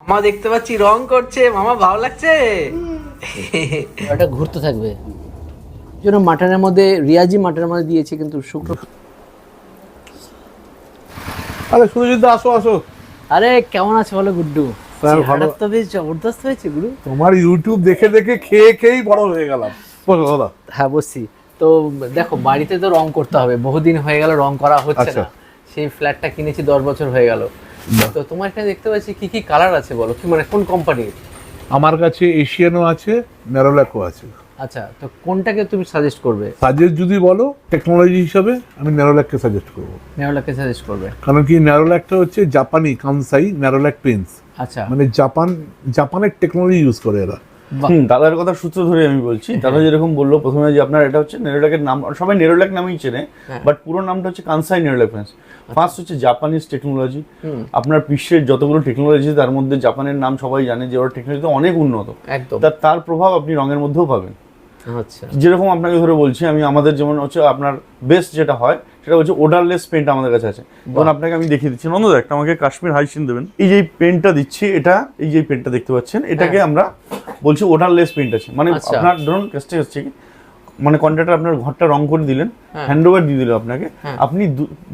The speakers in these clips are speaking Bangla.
মামা দেখতে পাচ্ছি রং করছে, মামা ভালো লাগছে। এটা ঘুরতে থাকবে জন্য মাটনের মধ্যে রিয়াজি মাটনের মধ্যে দিয়েছি, কিন্তু শুকনো। আরে সুজিত দা, আসো আসো। আরে কেমন আছে বলো গুড্ডু? স্যার ভালো। তো বেশ জবরদস্ত হয়েছে গুরু। তোমার ইউটিউব দেখে দেখে খেয়ে খেয়েই বড় হয়ে গেলাম। বলো দাদা। হ্যাঁ বসছি তো। দেখো বাড়িতে তো রং করতে হবে, বহুদিন হয়ে গেল রং করা হচ্ছে আচ্ছা। না। সেই ফ্ল্যাটটা কিনেছি 10 বছর হয়ে গেল। তো তোমার এখানে দেখতে পাচ্ছি কি কি কালার আছে বলো, কি মানে কোন কোম্পানির? আমার কাছে এশিয়ানও আছে, নেরোল্যাকও আছে। আচ্ছা, তো কোনটাকে তুমি সাজেস্ট করবে? সাজেস্ট যদি বলো টেকনোলজি হিসাবে, আমি নেরোল্যাককে সাজেস্ট করবো। নেওলাকে সাজেস্ট করবে? কারণ কি, নেরোল্যাকটা হচ্ছে জাপানি কানসাই নেরোল্যাক পেন্স, আচ্ছা, মানে জাপানের টেকনোলজি ইউজ করে এরা। বাহ। দাদার কথা সূত্র ধরে আমি বলছি। দাদা যেরকম বললো প্রথমে যে আপনার এটা হচ্ছে নেরোল্যাকের নাম, সবাই নেরোল্যাক নামেই চেনে, বাট পুরো নামটা হচ্ছে কানসাই নেরোল্যাক পেন্স। ফার্স্ট হচ্ছে জাপানিজ টেকনোলজি। আপনার বিশ্বের যতগুলো টেকনোলজি তার মধ্যে জাপানের নাম সবাই জানে যে ওর টেকনোলজিতে অনেক উন্নত। একদম। তার প্রভাব আপনি রঙের মধ্যেও পাবেন। আচ্ছা, যেরকম আপনাকে ধরে বলছি আমি, আমাদের যেমন হচ্ছে আপনার বেস্ট যেটা হয় সেটা হচ্ছে ওডারলেস পেন্ট আমাদের কাছে আছে। যেমন আপনাকে আমি দেখিয়ে দিচ্ছি, নন্দ একটা আমাকে কাশ্মীর হাইসিন দেবেন। এই যে পেন্টটা দিচ্ছি, এটা এই যে পেন্টটা দেখতে পাচ্ছেন, এটাকে আমরা বলছি ওডারলেস পেন্ট আছে। মানে আচ্ছা। আপনার ধরুন কাজটা হচ্ছে কি, মানে কন্ট্রাক্টর আপনার ঘরটা রং করে দিলেন, হ্যান্ড ওভার দিয়ে দিল আপনাকে, আপনি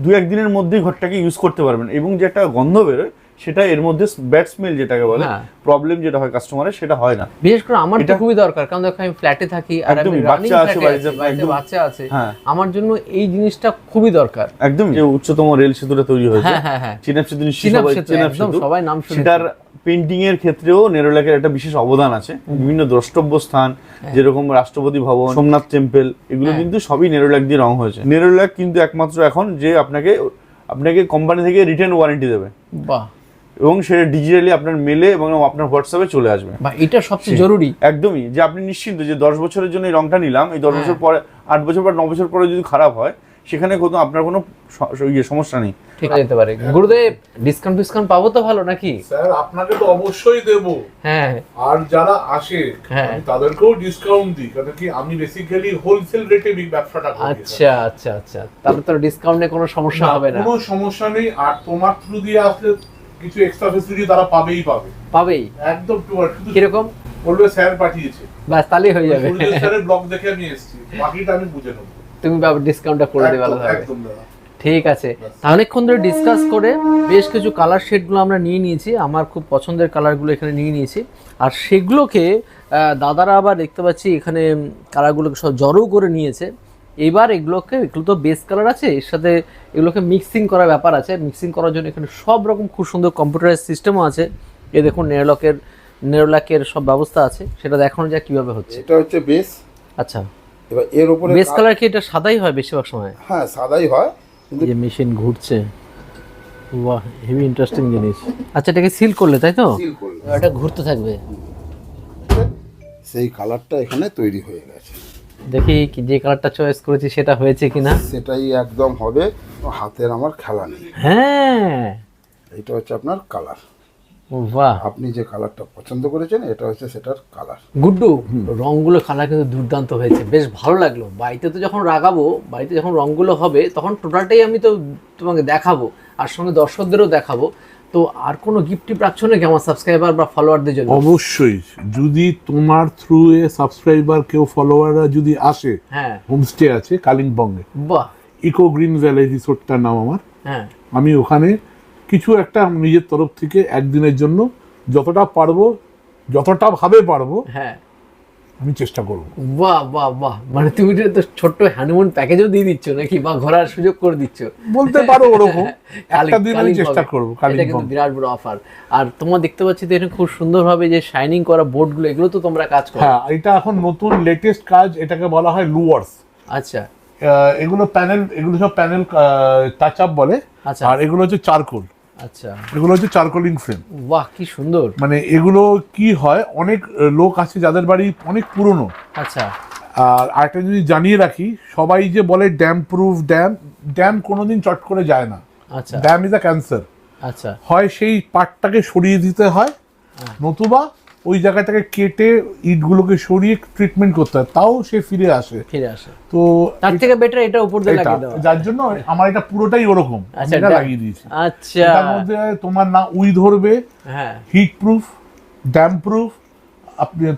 দু এক দিনের মধ্যেই ঘরটাকে ইউজ করতে পারবেন। এবং যে একটা গন্ধ বেরোয় সেটা এর মধ্যে ব্যাড স্মেল যেটাকে বলে, প্রবলেম যেটা হয় কাস্টমারের, সেটা হয় না। বিশেষ করে আমার তো খুবই দরকার, কারণ দেখো আমি ফ্ল্যাটে থাকি আর আমি একদমই, রানিং বাচ্চা আছে ফ্ল্যাটে বাড়িতে, বাড়িতে বাচ্চা আছে। হ্যাঁ। আমার জন্য এই জিনিসটা খুবই দরকার। একদম, যে উচ্চতম রেল সেতুটা তৈরি হয়েছে, হ্যাঁ হ্যাঁ হ্যাঁ, চিনাব সেতু, চিনাব সেতু, একদম সবাই নাম শুনেছে। সেটার পেন্টিং এর ক্ষেত্রেও নেরোল্যাকের একটা বিশেষ অবদান আছে। বিভিন্ন দ্রষ্টব্য স্থান, যেরকম রাষ্ট্রপতি ভবন, সোমনাথ টেম্পল, এগুলো কিন্তু সবই নেরোল্যাক দিয়ে রং হয়েছে। নেরোল্যাক কিন্তু একমাত্র এখন যে আপনাকে কোম্পানি থেকে রিটার্ন ওয়ারেন্টি দেবে। বাহ। এবং সেটা ডিজিটালি আপনার মেলে এবং আপনার হোয়াটসঅ্যাপে চলে আসবে। বা এটা সবচেয়ে জরুরি। একদমই, যে আপনি নিশ্চিন্ত যে 10 বছরের জন্য এই রংটা নিলাম, এই 10 বছর পরে, 8 বছর পর, 9 বছর পরে যদি খারাপ হয়, সেখানে আপনার কোনো সমস্যা নেই। ঠিক যেতে পারে। গুরুদেব, ডিসকাউন্ট পাবো তো ভালো নাকি? স্যার আপনাকে তো অবশ্যই দেবো। হ্যাঁ, আর যারা আসে হ্যাঁ, আমি তাদেরকেও ডিসকাউন্ট দিই, কারণ কি আমি বেসিক্যালি হোলসেল রেটে ব্যবসাটা করি। আচ্ছা আচ্ছা আচ্ছা, তাহলে তো ডিসকাউন্টে কোনো সমস্যা হবে না। কোনো সমস্যা নেই। আর তোমার থ্রু দিয়ে আসলে কিছু এক্সট্রা ফেসিলিটি তারা পাবেই। একদম শুধু কিরকম বলবে স্যার পাঠিয়েছে, ব্যাস তাহলেই হয়ে যাবে। স্যারের ব্লগ দেখে আমি এসেছি, বাকিটা আমি বুঝে নেবো। তুমি ডিসকাউন্টটা করে দেবে ভালো হবে। একদম দাদা। ঠিক আছে, অনেকক্ষণ ধরে ডিসকাস করে বেশ কিছু কালার শেডগুলো আমরা নিয়ে নিয়েছি। আমার খুব পছন্দের কালারগুলো এখানে নিয়ে নিয়েছি, আর সেগুলোকে দাদারা আবার দেখতে পাচ্ছি এখানে কালারগুলোকে সব জড়ো করে নিয়েছে। এবার এগুলো তো বেস কালার আছে, এর সাথে এগুলোকে মিক্সিং করার ব্যাপার আছে। মিক্সিং করার জন্য এখানে সব রকম খুব সুন্দর কম্পিউটারাইজ সিস্টেমও আছে। এ দেখুন নেরোল্যাকের সব ব্যবস্থা আছে, সেটা দেখানো যায় কিভাবে হচ্ছে। এটা হচ্ছে বেস। আচ্ছা, এবার এর উপরে বেস কালার কি এটা সাদাই হয় বেশিরভাগ সময়? হ্যাঁ সাদাই হয়, কিন্তু যে মেশিন ঘুরছে, বাহ হেভি ইন্টারেস্টিং জিনিস। আচ্ছা, এটাকে সিল করলে তাই তো? সিল করলে এটা ঘুরতে থাকবে। সেই কালারটা এখানে তৈরি হয়ে গেছে। দেখি কি যে কালারটা চয়েস করেছি সেটা হয়েছে কিনা। সেটাই একদম হবে, হাতের আমার খেলা নেই। হ্যাঁ, এটা হচ্ছে আপনার কালার। বাহ, আপনি যে কালারটা পছন্দ করেছেন এটা হচ্ছে সেটার কালার। গুড্ডু, রংগুলো কালার কিন্তু দুর্দান্ত হয়েছে, বেশ ভালো লাগলো। বাড়িতে তো যখন বাড়িতে যখন রংগুলো হবে তখন টোটালটাই আমি তো তোমাকে দেখাবো, আর সঙ্গে দর্শকদেরও দেখাবো। তো আর কোনো গিফট রাখছো নাকি আমার সাবস্ক্রাইবার বা ফলোয়ারদের জন্য? অবশ্যই, যদি তোমার থ্রু এ সাবস্ক্রাইবার কেউ ফলোয়াররা যদি আসে, হ্যাঁ, হোমস্টে আছে কালিম্পংয়ে, বাহ, ইকো গ্রিন ভ্যালি রিসোর্টটার নাম আমার। হ্যাঁ, আমি ওখানে কিছু একটা নিজের তরফ থেকে একদিনের জন্য যতটা ভাবে পারবো হ্যাঁ, আমি চেষ্টা করবো। বাহ বাহ বাহ, মানে তুমি তো ছোট্ট হানিমুন প্যাকেজও দিয়ে দিচ্ছ নাকি, বা ঘোরার সুযোগ করে দিচ্ছ বলতে পারো ওরকম। একটা দিন আমি চেষ্টা করবো। এটা কিন্তু বিরাট বড় অফার। আর তোমরা দেখতে পাচ্ছি তো এখানে খুব সুন্দরভাবে যে শাইনিং করা বোর্ডগুলো, এগুলো তো তোমরা কাজ করো। হ্যাঁ, এটা এখন নতুন লেটেস্ট কাজ, এটাকে বলা হয় লুয়ার্স। আচ্ছা, এগুলো সব প্যানেল টাচ আপ বলে। আচ্ছা, আর এগুলো হচ্ছে চারকোল। আচ্ছা, এগুলো হচ্ছে চারকোলিং ফ্রেম। বাহ কি সুন্দর। মানে এগুলো কি হয়, অনেক লোক আছে যাদের বাড়ি অনেক পুরনো। আচ্ছা, আর আরেকটা যদি জানিয়ে রাখি, সবাই যে বলে ড্যাম প্রুফ, ড্যাম কোনোদিন চট করে যায় না। আচ্ছা, ড্যাম ইজ আ ক্যান্সার। আচ্ছা, হয় সেই পার্টটাকে সরিয়ে দিতে হয়, নতুবা ওই জায়গাটাকে কেটে ইটগুলোকে সরিয়ে ট্রিটমেন্ট করতে হয়, তাও সে ফিরে আসে। তো তার থেকে বেটার এটা উপর দিয়ে লাগিয়ে দেওয়া। যার জন্য আমার এটা পুরোটাই ওরকম, আচ্ছা, এটা লাগিয়ে দিয়েছি। আচ্ছা, তার মধ্যে তোমার না উই ধরবে, হ্যাঁ, হিট প্রুফ, ড্যাম্প প্রুফ।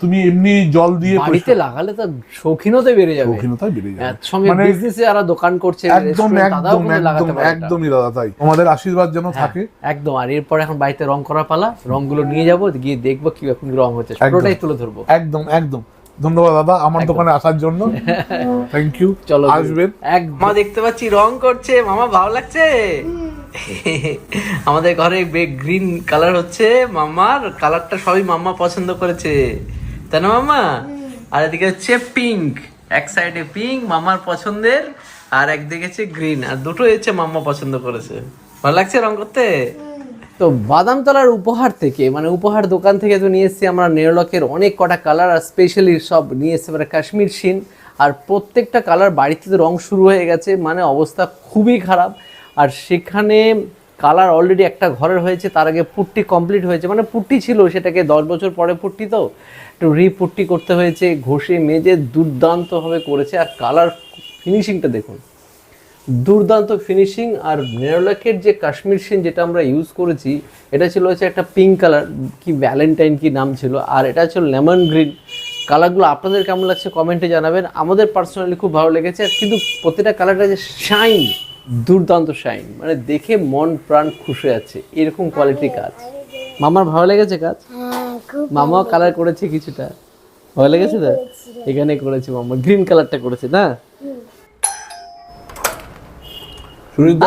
তুমি এমনি জল দিয়ে বাড়িতে লাগালে তো শৌখিনতা বেড়ে যাবে, শৌখিনতা বেড়ে যাবে। সঙ্গে বিজনেসে যারা দোকান করছে, একদম একদম একদম একদমই দাদা, তাই তোমাদের আশীর্বাদ যেন থাকে একদম। আর এরপর এখন বাড়িতে রং করা পালা, রংগুলো নিয়ে যাবো, গিয়ে দেখবো কি রকম রং হচ্ছে, পুরোটাই তুলে ধরবো। একদম একদম। ধন্যবাদ দাদা আমার দোকানে আসার জন্য, থ্যাংক ইউ। চলো আসবেন। মা দেখতে পাচ্ছি রং করছে, মামা ভালো লাগছে। আমাদের ঘরে গ্রিন কালার হচ্ছে, মামার কালারটা সবই মাম্মা পছন্দ করেছে, তাই না মাম্মা? আর এদিকে হচ্ছে পিঙ্ক, এক সাইডে পিঙ্ক মামার পছন্দের, আর একদিকে হচ্ছে গ্রিন, আর দুটো হচ্ছে মাম্মা পছন্দ করেছে। ভালো লাগছে রং করতে? তো বাদামতলার উপহার থেকে, মানে উপহার দোকান থেকে তো নিয়ে এসেছি আমরা নেরলকের অনেক কটা কালার, আর স্পেশালি সব নিয়ে এসেছি মানে কাশ্মীর শিন। আর প্রত্যেকটা কালার বাড়িতে তো রং শুরু হয়ে গেছে, মানে অবস্থা খুবই খারাপ। আর সেখানে কালার অলরেডি একটা ঘরের হয়েছে, তার আগে পুট্টি কমপ্লিট হয়েছে, মানে পুট্টি ছিল সেটাকে 10 বছর পরে পুট্টি, তো একটু রিপুট্টি করতে হয়েছে, ঘষে মেজে দুর্দান্তভাবে করেছে। আর কালার ফিনিশিংটা দেখুন, দুর্দান্ত ফিনিশিং। আর নেরোলাকের যে কাশ্মীর শিন যেটা আমরা ইউজ করেছি, এটা ছিল হচ্ছে একটা পিঙ্ক কালার, কি ভ্যালেন্টাইন কি নাম ছিল, আর এটা ছিল লেমন গ্রিন। কালারগুলো আপনাদের কেমন লাগছে কমেন্টে জানাবেন। আমাদের পার্সোনালি খুব ভালো লেগেছে, কিন্তু প্রতিটা কালারটা যে শাইন, দুর্দান্ত শাইন, মানে দেখে মন প্রাণ খুশি যাচ্ছে, এরকম কোয়ালিটি কাজ। মামার ভালো লেগেছে কাজ? মামাও কালার করেছে কিছুটা, ভালো লেগেছে তো? এখানে করেছে মামা, গ্রিন কালারটা করেছে না?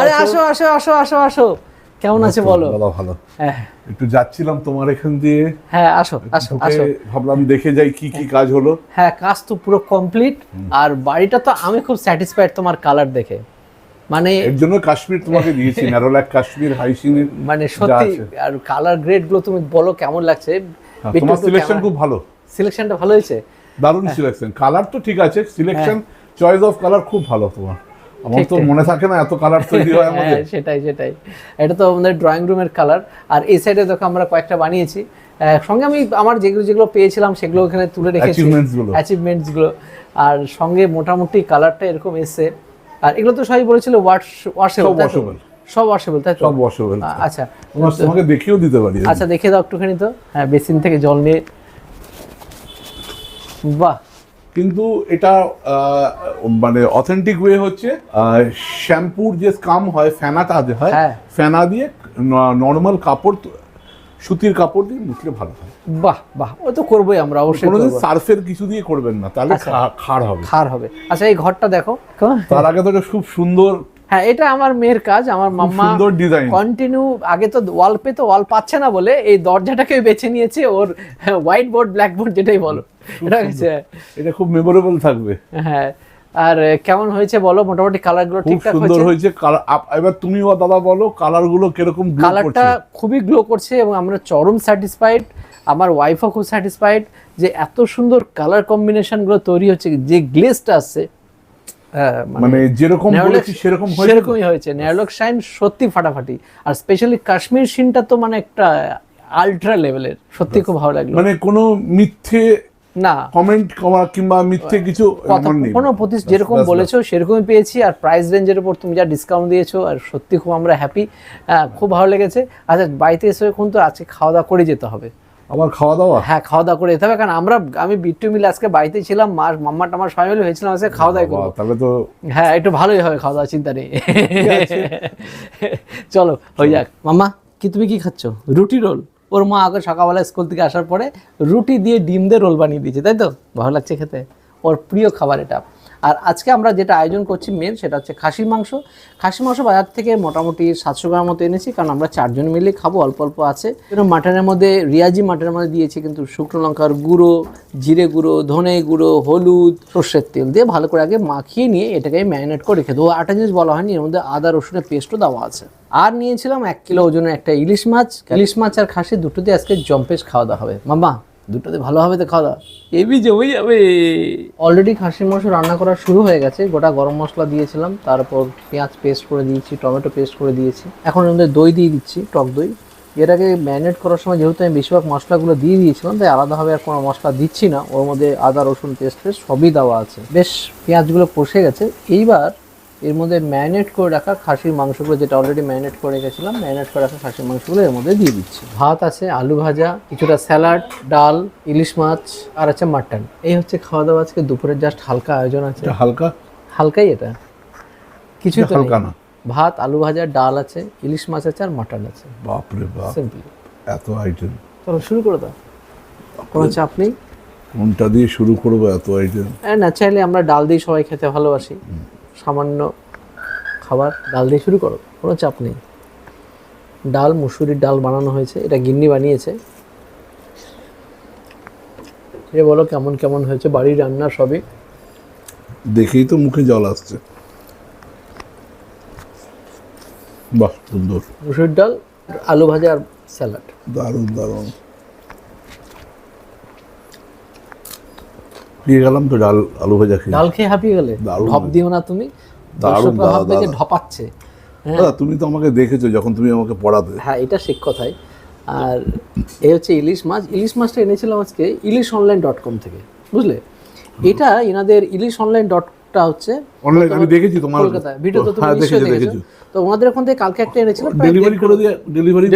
আরে আসো আসো আসো আসো আসো, কেমন আছে বলো? ভালো। হ্যাঁ একটু যাচ্ছিলাম তোমার এখান দিয়ে, হ্যাঁ, আসো আসো আসো, ভাবলাম দেখে যাই কি কি কাজ হলো। হ্যাঁ, কাজ তো পুরো কমপ্লিট। আর বাড়িটা তো আমি খুব স্যাটিসফাইড তোমার কালার দেখে, মানে এর জন্য কাশ্মীর তোমাকে দিয়েছি, নেরোলাক কাশ্মীর হাইসিনের, মানে সত্যি। আর কালার গ্রেড গুলো তুমি বলো কেমন লাগছে? তোমার সিলেকশন খুব ভালো, সিলেকশনটা ভালো হয়েছে, দারুণ সিলেকশন। কালার তো ঠিক আছে, সিলেকশন চয়েস অফ কালার খুব ভালো তোমার। আমার তো মনে থাকে না এত কালার তৈরি হয় আমাদের। সেটাই সেটাই, এটা তো আমাদের ড্রয়িং রুমের কালার। আর এই সাইডে দেখো আমরা কয়েকটা বানিয়েছি, সঙ্গে আমি আমার যেগুলো যেগুলো পেয়েছিলাম সেগুলো এখানে তুলে রেখেছি, অ্যাচিভমেন্টস গুলো। আর সঙ্গে মোটামুটি কালারটা এরকম এসছে। আর এগুলো তো সবাই বলেছিল ওয়াশেবল, সব ওয়াশেবল, তাই তো? সব ওয়াশেবল। আচ্ছা, তোমাকে দেখিয়েও দিতে পারি। আচ্ছা, দেখে দাও একটুখানি তো। হ্যাঁ, বেসিন থেকে জল নিয়ে, বাহ। কিন্তু এটা মানে অথেন্টিক ওয়ে হচ্ছে শ্যাম্পুর যে স্কাম হয়, ফেনাটা হয়, ফেনা দিয়ে নর্মাল কাপড়, সুতির কাপড় দিয়ে মুছলে ভালো হয়। বাহ বাহ, ও তো করবোই আমরা অবশ্যই। কোনোদিন সার্ফের কিছু দিয়ে করবেন না, তাহলে খাড় হবে। আচ্ছা, এই ঘরটা দেখো। তার আগে তো খুব সুন্দর। হ্যাঁ, এটা আমার মেয়ের কাজ, আমার মাম্মা সুন্দর ডিজাইন কন্টিনিউ। আগে তো ওয়াল পাচ্ছে না বলে এই দরজাটাকে বেছে নিয়েছে, ওর হোয়াইট বোর্ড ব্ল্যাক বোর্ড যেটাই বলো, এটা খুব মেমোরেবল থাকবে। হ্যাঁ, আর কেমন হয়েছে বলো? মোটামুটি কালার গুলো ঠিকঠাক সুন্দর হয়েছে। এবার তুমিও দাদা বলো কালার গুলো কিরকম গ্লো করছে? কালারটা খুবই গ্লো করছে এবং আমরা চরম স্যাটিসফাইড। আমার ওয়াইফও খুব স্যাটিসফাইড যে এত সুন্দর কালার কম্বিনেশন গুলো তৈরি হচ্ছে, যে গ্লেজটা আসছে, মানে যেরকম বলেছি সেরকমই হয়েছে। নেরলক শাইন সত্যি ফাটাফাটি। আর স্পেশালি কাশ্মীর শিনটা তো মানে একটা আলট্রা লেভেলের, সত্যি খুব ভালো লাগলো। মানে কোনো মিথ্যে না কমেন্ট করা কিংবা মিথ্যে কিছু কোনো যেরকম বলেছো সেরকমই পেয়েছি। আর প্রাইস রেঞ্জের উপর তুমি যা ডিসকাউন্ট দিয়েছো, আর সত্যি খুব আমরা হ্যাপি, খুব ভালো লেগেছে। আচ্ছা, বাড়িতে এসে কিন্তু আজকে খাওয়া দাওয়া করে যেতে হবে। আবার খাওয়া দাওয়া? হ্যাঁ, খাওয়া দাওয়া করে যেতে হবে, কারণ আমি বিট্টু মিলে আজকে বাড়িতে ছিলাম, মাম্মা টাম্মা সবাই মিলে হয়েছিলাম, আজকে খাওয়া দাওয়া করবো। তাহলে তো হ্যাঁ, একটু ভালোই হবে খাওয়া দাওয়া, চিন্তা নেই। চলো হয়ে যাক। মাম্মা, তুমি কি খাচ্ছ? রুটি রোল। ওর মা আগে সকালবেলা স্কুল থেকে আসার পরে রুটি দিয়ে ডিম দিয়ে রোল বানিয়ে দিয়েছে, তাই তো? ভালো লাগছে খেতে, ওর প্রিয় খাবার এটা। আর আজকে আমরা যেটা আয়োজন করছি মেন, সেটা হচ্ছে খাসির মাংস। খাসির মাংস বাজার থেকে মোটামুটি 700 গ্রাম মতো এনেছি, কারণ আমরা 4 জন মিলে খাবো, অল্প অল্প আছে। মাটনের মধ্যে রিয়াজি মাটনের মধ্যে দিয়েছি কিন্তু শুকনো লঙ্কার গুঁড়ো, জিরে গুঁড়ো, ধনে গুঁড়ো, হলুদ, সর্ষের তেল দিয়ে ভালো করে আগে মাখিয়ে নিয়ে এটাকে ম্যারিনেট করে রেখে দেবো। আরেকটা জিনিস বলা হয়নি, এর মধ্যে আদা রসুনের পেস্টও দেওয়া আছে। আর নিয়েছিলাম 1 কিলো ওজনের একটা ইলিশ মাছ আর খাসি, দুটোতে আজকে জম্পেশ খাওয়া দাওয়া হবে। মাম্মা, দুটোতে ভালো হবে তো খাওয়া দাওয়া, এবি জমে যাবে। অলরেডি খাসির মাংস রান্না করা শুরু হয়ে গেছে। গোটা গরম মশলা দিয়েছিলাম, তারপর পেঁয়াজ পেস্ট করে দিয়েছি, টমেটো পেস্ট করে দিয়েছি। এখন এর মধ্যে দই দিয়ে দিচ্ছি, টক দই। এর আগে ম্যারিনেট করার সময় যেহেতু আমি বেশিরভাগ মশলাগুলো দিয়ে দিয়েছিলাম, তাই আলাদাভাবে আর কোনো মশলা দিচ্ছি না। ওর মধ্যে আদা রসুন পেস্ট সবই দেওয়া আছে। বেশ পেঁয়াজগুলো কষে গেছে। এইবার এর মধ্যে ম্যারিনেট করে রাখা খাসির মাংসগুলো, যেটা অলরেডি ম্যারিনেট করে রেখেছিলাম, ম্যারিনেট করে রাখা খাসির মাংসগুলো এর মধ্যে দিয়ে দিচ্ছি। ভাত আছে, আলু ভাজা, কিছুটা স্যালাড, ডাল, ইলিশ মাছ আর আছে মাটন। এই হচ্ছে খাওয়া দাওয়া আজকে দুপুরের। জাস্ট হালকা আয়োজন আছে, হালকা হালকাই এটা, কিছু তো হালকা নেই। না। ভাত, আলু ভাজা, ডাল আছে, ইলিশ মাছ আছে আর মাটন আছে। বাপরে বাপ, সিম্পল। এত আইটেম! চলো শুরু করে দাও, কোনো চাপ নেই। কোনটা দিয়ে শুরু করবো, এত আইটেম? ন্যাচারালি আমরা ডাল দিয়ে সবাই খেতে ভালোবাসি, সামান্য খাবার ডাল দিয়ে শুরু করো, কোনো চাপ নেই। ডাল মুসুরির ডাল বানানো হয়েছে, এটা গিন্নি বানিয়েছে। এ বলো কেমন কেমন হয়েছে, বাড়ির রান্না সবই। দেখেই তো মুখে জল আসছে। বাহ, সুন্দর! মুসুরির ডাল, আলু ভাজা আর স্যালাড। দারুণ দারুণ। পেয়ে গেলাম তো ডাল আলু ভাজা খেয়ে। ডাল খেয়ে হাঁপিয়ে গেলে? দারুণ। ঢপ দিও না তুমি, দারুণ দর্শকরা ভাববে যে দাদা। ঢপাচ্ছে। দাদা, তুমি তো আমাকে দেখেছো যখন তুমি আমাকে পড়াতে। হ্যাঁ, এটা ঠিক কথাই। আর এই হচ্ছে ইলিশ মাছ। ইলিশ মাছটা এনেছিলাম আজকে ilishonline.com থেকে, বুঝলে? এটা এনাদের ilishonline.টা হচ্ছে অনলাইন আমি দেখেছি তোমার কলকাতায়। ভিডিও তো তুমি হ্যাঁ, নিশ্চয়ই দেখেছি দেখেছো। তো ওনাদের ওখান থেকে কালকে একটা এনেছিলাম, ডেলিভারি করে দিয়ে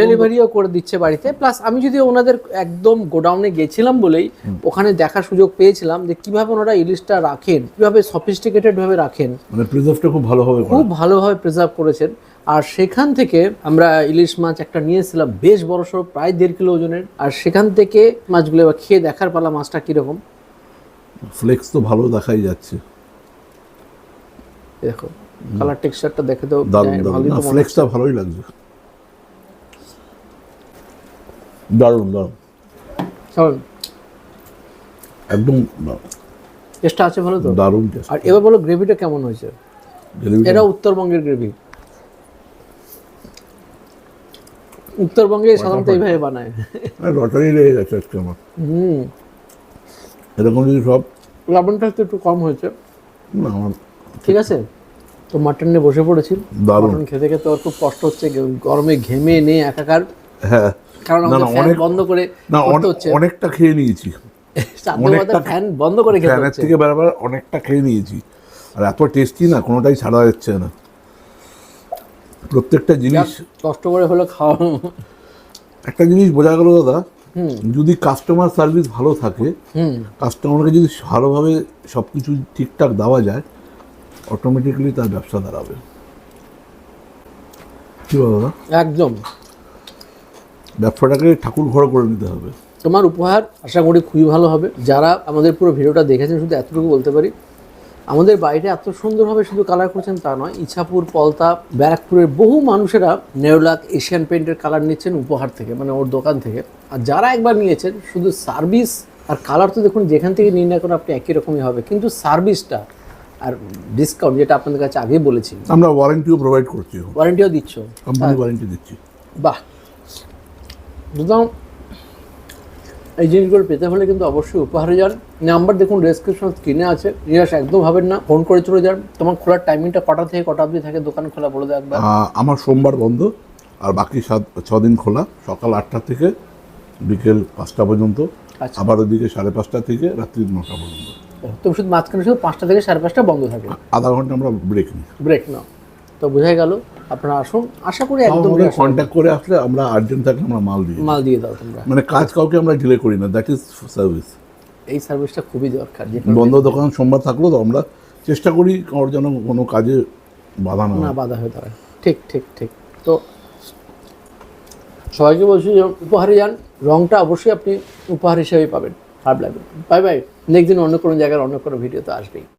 ডেলিভারিও করে দিচ্ছে বাড়িতে। প্লাস আমি যদি ওনাদের একদম গোডাউনে গেছিলাম বলেই ওখানে দেখার সুযোগ পেয়েছিলাম যে কিভাবে ওনারা ইলিশটা রাখেন, কিভাবে সফিস্টিকেটেড ভাবে রাখেন। মানে প্রিজার্ভটা খুব ভালোভাবে করা। খুব ভালোভাবে প্রিজার্ভ করেছেন। আর সেখান থেকে আমরা ইলিশ মাছ একটা নিয়েছিলাম, বেশ বড়সড়, প্রায় 1.5 কিলো ওজনের। আর সেখান থেকে মাছগুলো এবার খেয়ে দেখার পালা মাছটা কিরকম। ফ্লেক্স তো ভালো দেখাই যাচ্ছে। দেখো কালার টেক্সচারটা দেখে তো দারুণ ভালোই দারুণ, তো মনে ফ্লেক্সটা ভালোই লাগছে। দারুণ দারুণ, হচ্ছে। একদম টেস্টটা আছে ভালো তো? দারুণ টেস্ট। আর এবার বলো গ্রেভিটা কেমন হয়েছে? এটা উত্তরবঙ্গের গ্রেভি। উত্তরবঙ্গে সাধারণত এইভাবে বানায়। লটারি লেগে গেছে আজকে আমার। এরকম যদি সব লবণটা একটু কম হয়েছে, না আমার ঠিক আছে। তো মাটন নিয়ে বসে পড়েছি। দারুণ। মাটন খেতে খেতে ওর খুব কষ্ট হচ্ছে, গরমে ঘেমে নিয়ে একাকার। হ্যাঁ, কারণ আমাদের ফ্যান বন্ধ করে না করতে হচ্ছে। অনেকটা খেয়ে নিয়েছি, ফ্যান বন্ধ করে খেতে ফ্যানের হচ্ছে। থেকে বেরোবার অনেকটা খেয়ে নিয়েছি। আর এত টেস্টি না, কোনোটাই ছাড়া যাচ্ছে না। প্রত্যেকটা জিনিস কষ্ট করে হলো খাওয়া। একটা জিনিস বোঝা গেল দাদা, যদি কাস্টমার সার্ভিস ভালো থাকে, কাস্টমারকে যদি ভালোভাবে সব কিছু ঠিকঠাক দেওয়া যায়, অটোমেটিক্যালি তার ব্যবসা দাঁড়াবে। কি বলো দাদা? একদম। ব্যবসাটাকে ঠাকুর ঘর করে নিতে হবে। তোমার উপহার আশা করি খুবই ভালো হবে। যারা আমাদের পুরো ভিডিওটা দেখেছেন, শুধু এতটুকু বলতে পারি, আমাদের বাড়িটা এত সুন্দরভাবে শুধু কালার করছেন তা নয়, ইছাপুর, পলতা, ব্যারাকপুরের বহু মানুষেরা নেরোলাক, এশিয়ান পেইন্টের কালার নিচ্ছেন উপহার থেকে, মানে ওর দোকান থেকে। আর যারা একবার নিয়েছেন, শুধু সার্ভিস আর কালার তো দেখুন যেখান থেকে নির্ণয় করেন আপনি একই রকমই হবে, কিন্তু সার্ভিসটা আর ডিসকাউন্ট, যেটা আপনাদের কাছে আগেই বলেছি, আমরা ওয়ারেন্টিও প্রোভাইড করছি, ওয়ারেন্টিও দিচ্ছ, কোম্পানি ওয়ারেন্টি দিচ্ছি। বাহ। সুতরাং এই জিনিসগুলো পেতে হলে কিন্তু অবশ্যই উপহারে যান। নাম্বার দেখুন ডেসক্রিপশন স্ক্রিনে আছে, নিরাশ একদম হবেন না, ফোন করে চলে যান। তোমার খোলার টাইমিংটা কটা থেকে কটা অবধি থাকে দোকান খোলা, বলে দাও একবার। আমার সোমবার বন্ধ, আর বাকি 6 দিন খোলা, সকাল 8টা থেকে বিকেল 5টা পর্যন্ত। আচ্ছা। আবার ওদিকে 5:30 থেকে রাত্রি 9টা পর্যন্ত। তুমি শুধু মাঝখানে শুধু 5টা থেকে 5:30 বন্ধ থাকে, আধা ঘন্টা আমরা ব্রেক নিই। ব্রেক নাও। তো বোঝাই গেল, আপনারা আসুন, আশা করি একদম কন্ট্যাক্ট করে আসলে আমরা আর্জেন্ট থাকলে আমরা মাল দিই। দাও তোমরা। মানে কাজ কাউকে আমরা ডিলে করি না, দ্যাট ইজ সার্ভিস। এই সার্ভিসটা খুবই দরকার। বন্ধ দোকান সোমবার থাকলেও তো আমরা চেষ্টা করি কারোর যেন কোনো কাজে বাধা না না বাধা হয়ে দাঁড়ায়। ঠিক ঠিক ঠিক। তো সবাইকে বলছি যে উপহারে যান, রংটা অবশ্যই আপনি উপহার হিসেবেই পাবেন, খারাপ লাগবে। Bye bye. নেক্সট দিন অন্য কোনো জায়গার অন্য কোনো ভিডিও তো আসবেই।